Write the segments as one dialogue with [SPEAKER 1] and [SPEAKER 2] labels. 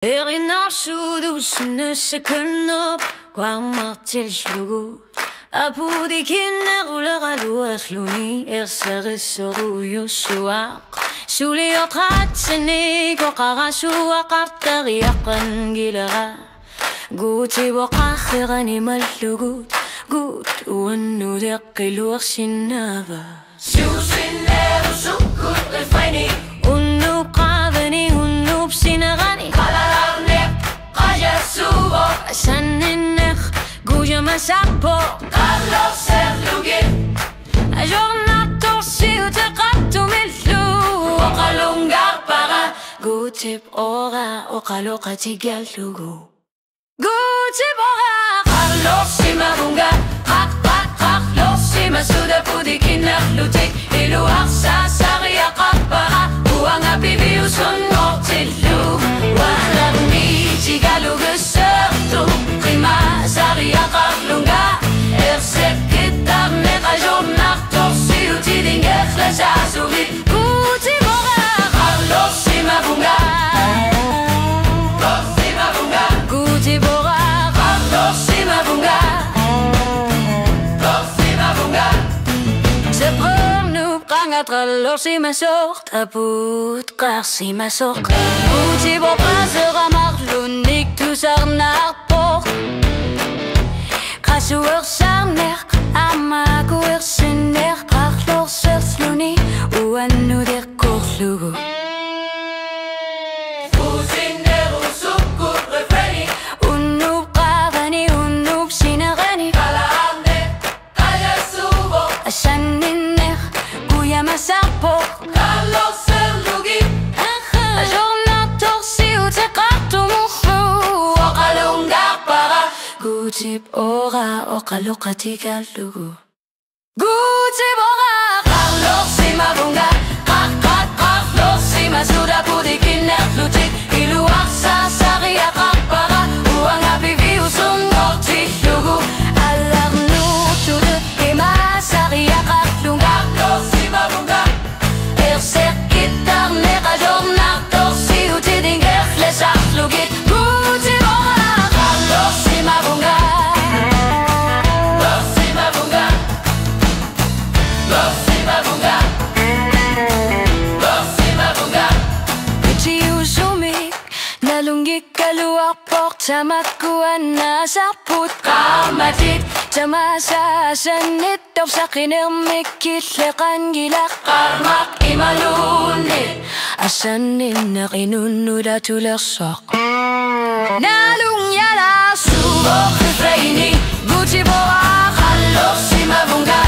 [SPEAKER 1] Erinnersudusen sekunder kommer til slutt. Apodikinne ruller aluasluni ersarissorujusuaq. Sulior tratseni koqarasua qartariaqan gilera. Guuti waqakhirani mallugut. Gut uannudeqqiluarsinnava.
[SPEAKER 2] Susinneru sukkut refreni.
[SPEAKER 1] Unnub qavani unnub sinagani.
[SPEAKER 2] Qalalarneq qajasuvo.
[SPEAKER 1] Sanninneq gujamasapo.
[SPEAKER 2] Qalloq serlugin.
[SPEAKER 1] Ajornatorsiuteqattumillu.
[SPEAKER 2] Oqalungarpara.
[SPEAKER 1] Gutip ora oqaloqatigallugu. Gutip ora
[SPEAKER 2] Qalloq simavunga. Qalloq simasuda pudikinnerlutik. Iluaqsa sariaqarpara. Uanga piviusun nortillu. Wahlarni tigalugusertu. Qima sariaqarlunga. Ersekittarneq ajornartorsiutidingerlasasuvi.
[SPEAKER 1] Gutip ora
[SPEAKER 2] Qalloq simavunga.
[SPEAKER 1] Gutip ora
[SPEAKER 2] Qalloq simavunga.
[SPEAKER 1] Seprernub qangatrallorsimasort aput qarsimasort. Gutip ora seramarlunik tusarnarport. Qasuersarneq amakuersinneq qarlorsersluni uannudeqqorlugu.
[SPEAKER 2] Susinneru sukkut refreni.
[SPEAKER 1] Unnub qavani unnub sinagani.
[SPEAKER 2] Qalalarneq qajasuvo.
[SPEAKER 1] Sanninneq gujamasapo.
[SPEAKER 2] Qalloq serlugin.
[SPEAKER 1] Ajornatorsiuteqartumullu.
[SPEAKER 2] Oqalungarpara.
[SPEAKER 1] Gutip ora oqaloqatigallugu. Gutip ora
[SPEAKER 2] Qalloq simavunga. Qalloq simasuda pudikinnerlutik. Iluaqsa sariaqarpara. Uanga piviusun nortillugu.
[SPEAKER 1] allarnuutude imasariaqarlunga.
[SPEAKER 2] Qalloq simavunga.
[SPEAKER 1] Ersekittarneq ajornartorsiutidingerlasarlugit. Gutip ora
[SPEAKER 2] Qalloq simavunga. Qalloq simavunga. Qalloq simavunga. Qalloq simavunga.
[SPEAKER 1] Utiusumik nalungik kaluarport tamakkuannasarput.
[SPEAKER 2] Qamatit
[SPEAKER 1] Tamasasanit torsaqinermikkilleqangilaq.
[SPEAKER 2] qarmaq imalunit.
[SPEAKER 1] Asanninneq inunnudatulерsoq. Nalungjalasu
[SPEAKER 2] Suvoq refreni.
[SPEAKER 1] Gutip ora
[SPEAKER 2] Qalloq simavunga.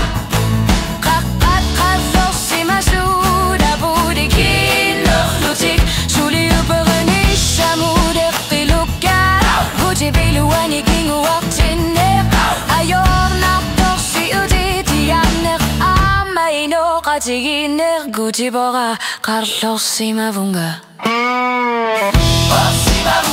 [SPEAKER 1] qaqqorsimasuda pudikinnerlutik. Suliuperni samudeqqilukkat. Gutip iluanikinguartinneq. Ajornartorsiutitianneq amainoqatiginneq. Gutip ora qarlorsimavunga.
[SPEAKER 2] Simavunga.